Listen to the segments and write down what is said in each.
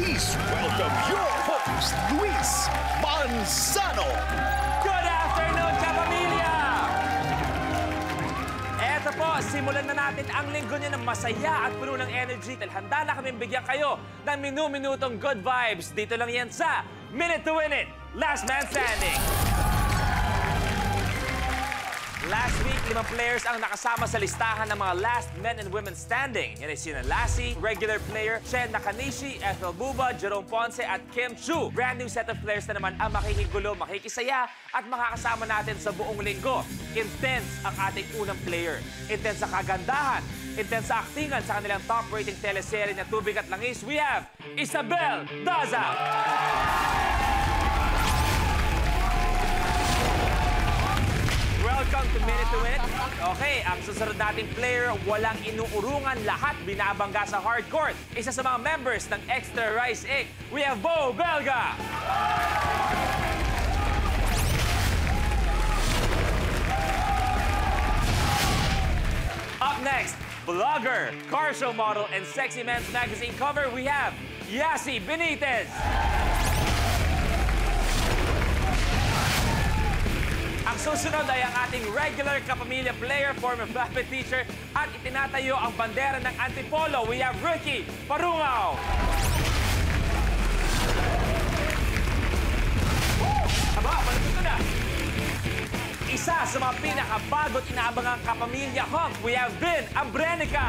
Please welcome your host, Luis Manzano. Good afternoon, kapamilya! Eto po, simulan na natin ang linggo niyo ng masaya at puno ng energy dahil handa na kaming bigyan kayo ng minu-minutong good vibes. Dito lang yan sa Minute to Win It, Last Man Standing. Last week, 5 players ang nakasama sa listahan ng mga last men and women standing. Yan ay sina Lassie, regular player, Chen Nakanishi, Ethel Buba, Jerome Ponce at Kim Chu. Brand new set of players na naman ang makikigulo, makikisaya at makakasama natin sa buong linggo. Intense ang ating unang player. Intense sa kagandahan, intense sa aktingan sa kanilang top rating teleserye na Tubig at Langis. We have Isabel Daza! Welcome to Minute to Win It. Okay, ang susunod nating player, walang inuurungan, lahat binabangga sa hardcourt. Isa sa mga members ng Extra Rice Egg, we have Bo Belga. Up next, vlogger, car show model, and Sexy Men's Magazine cover, we have Yasi Benitez. Ang susunod ay ang ating regular kapamilya player, former Bappet teacher, at itinatayo ang bandera ng Antipolo. We have Ricky Parungaw. Aba, malapit na. Isa sa mga pinakabagot inaabangang kapamilya hunk, we have Vin Abrenica.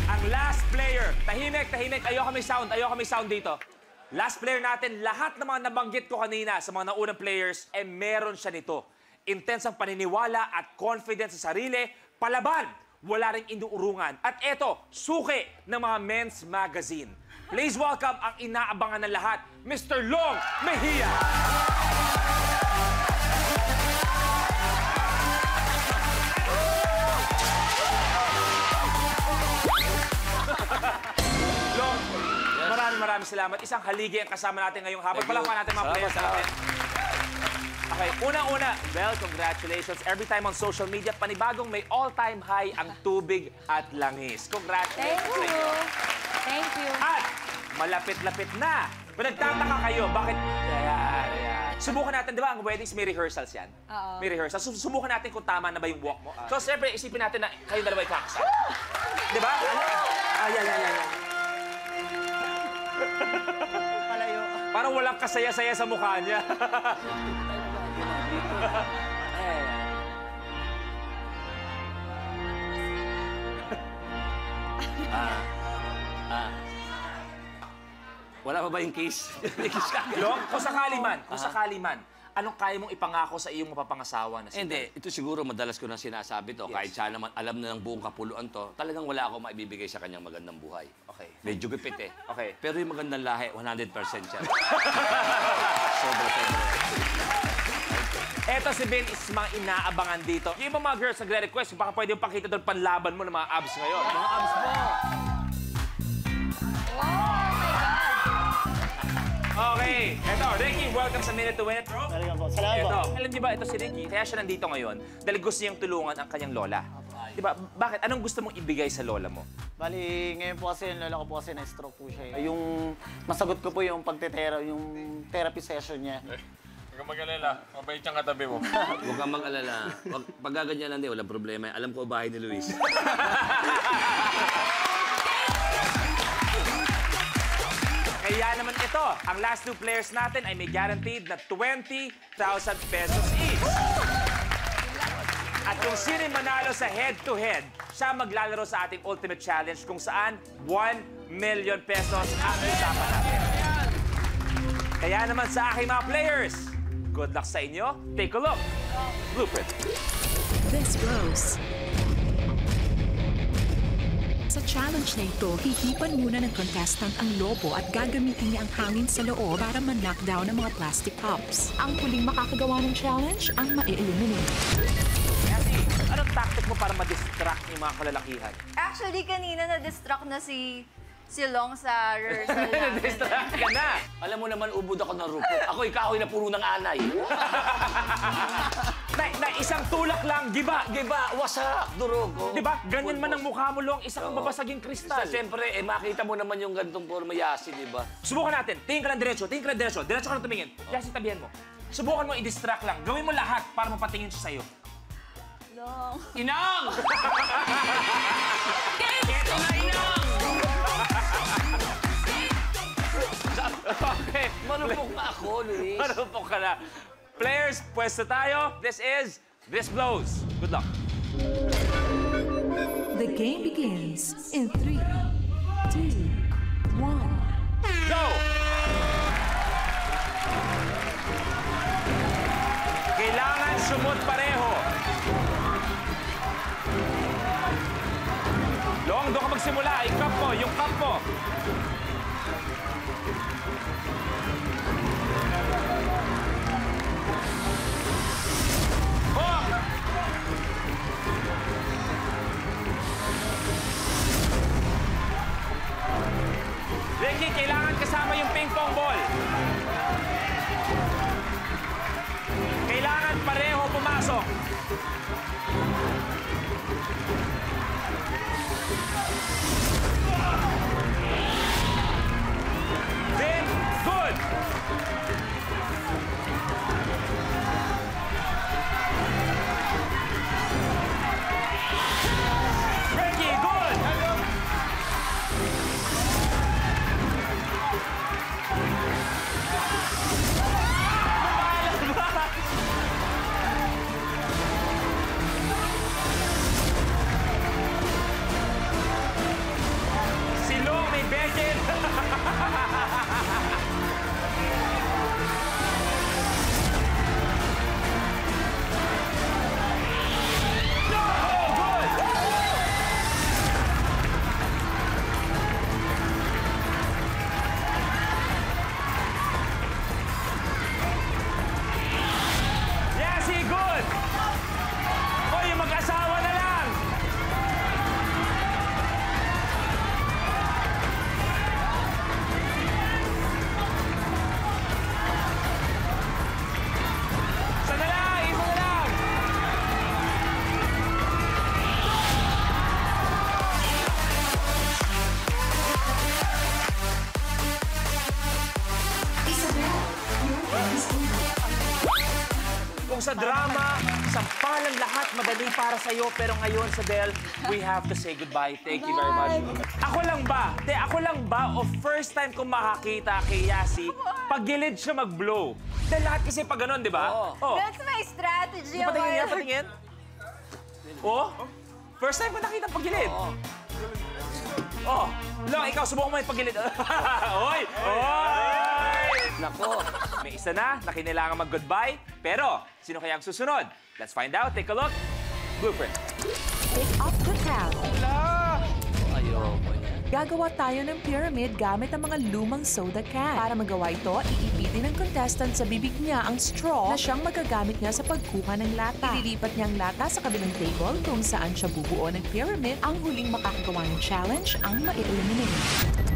Ang last player, tahimik, ayoko may sound dito. Last player natin, lahat ng mga nabanggit ko kanina sa mga naunang players, meron siya nito. Intense ang paniniwala at confidence sa sarili, palaban, wala ring inuurungan. At eto, suki ng mga men's magazine. Please welcome ang inaabangan ng lahat, Mr. Long Mejia! Long, maraming salamat. Isang haligi ang kasama natin ngayong hapon. Palakpan natin mga players natin. Okay, unang-una, well, congratulations. Every time on social media, panibagong may all-time high ang Tubig at Langis. Congratulations. Thank you. Thank you. At malapit-lapit na. Kung nagtataka kayo, bakit... Subukan natin, di ba, ang weddings may rehearsals yan? Oo. May rehearsals. Subukan natin kung tama na ba yung walk mo. So, siyempre, isipin natin na kayong dalawa ikakasal. Di ba? Palayo. Parang walang kasaya-saya sa mukha niya. Wala pa ba yung case? May case ka? Long, kung sakali man, anong kaya mong ipangako sa iyong mapapangasawa na si Hindi, ito siguro madalas ko na sinasabi to. Yes. Kahit siya naman alam na ng buong kapuluan to, talagang wala akong maibibigay sa kanyang magandang buhay. Okay. Medyo gupit eh. Okay. Pero yung magandang lahi, 100% siya. Sobra. Eto si Ben is mga inaabangan dito. Yung ibang mga girls nagre-request, baka pwede yung pakita doon panlaban mo ng mga abs ngayon. Mga abs mo! Okay. Eto, Ricky, welcome sa Minute to Win It, bro. Salamat po. Alam niyo ba, ito si Ricky, kaya siya nandito ngayon dahil gusto niyang tulungan ang kanyang lola. Di ba? Bakit? Anong gusto mong ibigay sa lola mo? Bali, ngayon po kasi yung lola ko po kasi na-stroke po siya. Yung masagot ko po yung yung therapy session niya. Huwag kang mag-alala. Mabait siyang katabi mo. Huwag kang mag-alala. Pag gaganyan lang din, walang problema. Alam ko bahay ni Luis. Kaya naman ito, ang last 2 players natin ay may guaranteed na 20,000 pesos each. At kung sino yung manalo sa head-to-head, siya maglalaro sa ating Ultimate Challenge kung saan 1 million pesos ang usapan natin. Kaya naman sa aking mga players, good luck sa inyo. Take a look. Blueprint. This goes. Sa challenge na ito, hihipan muna ng contestant ang lobo at gagamitin niya ang hangin sa loob para ma-knockdown ang mga plastic cups. Ang huling makakagawa ng challenge ang ma-eliminate. Kasi, anong tactic mo para ma-distract yung mga kalalakihan? Actually, kanina na-distract na si Long sa rehearsal namin. Distract ka na! Alam mo naman, ubod ako ng rupot. Ako, ikahoy na puro ng anay. na isang tulak lang, giba. Giba, wasak, durog. Oh. Di ba? Ganyan man ang mukha mo, Long. Isa kang babasaging kristal. Siyempre, makita mo naman yung gantong forma Yasi, di ba? Subukan natin. Tingin ka ng diretso, tingin ka ng diretso. Diretso ka na tumingin. Yasi, tabihan mo. Subukan mo i-distract lang. Gawin mo lahat para mapatingin siya sa'yo. Long. Inang! Ito na, Inang! Okay. Marupok na ako, Luis. Marupok ka na. Players, pwesto tayo. This is This Blows. Good luck. The game begins in 3, 2, 1. Go! Kailangan sumot pareho. Long, doon ka magsimula. I-cup mo, yung cup mo. Oh! Ricky, kailangan kasama yung ping pong ball. Kailangan pareho pumasok. Vin, good. Ricky, good. Si Long may Beckett. No! Good! Yes, he good! O, yung mag-asawa na lang! Isa na lang! Isa na lang! Kung sa drama, sampalan lahat madali para sa'yo. Pero ngayon, Sabel, we have to say goodbye. Thank you very much. Ako lang ba? Ako lang ba o first time kong makakita kay Yasi, pag-gilid siya mag-blow? Dahil lahat kasi pag ganun, di ba? Oo. Oh. That's my strategy. Patingin nga, patingin. Oh? First time ko nakita pag-gilid. Oh. Long, ikaw, subukan mo yung pag-gilid. Oy! Oy! Nako. May isa na kinailangan mag-goodbye. Pero, sino kaya ang susunod? Let's find out. Take a look. Blueprint. Pick up the crowd. Ayoko niya. Gagawa tayo ng pyramid gamit ang mga lumang soda can. Para magawa ito, iipitin ng contestant sa bibig niya ang straw na siyang magagamit niya sa pagkuha ng lata. Ililipat niya ang lata sa kabilang table kung saan siya bubuo ng pyramid. Ang huling makakagawa ng challenge ang ma-eliminate.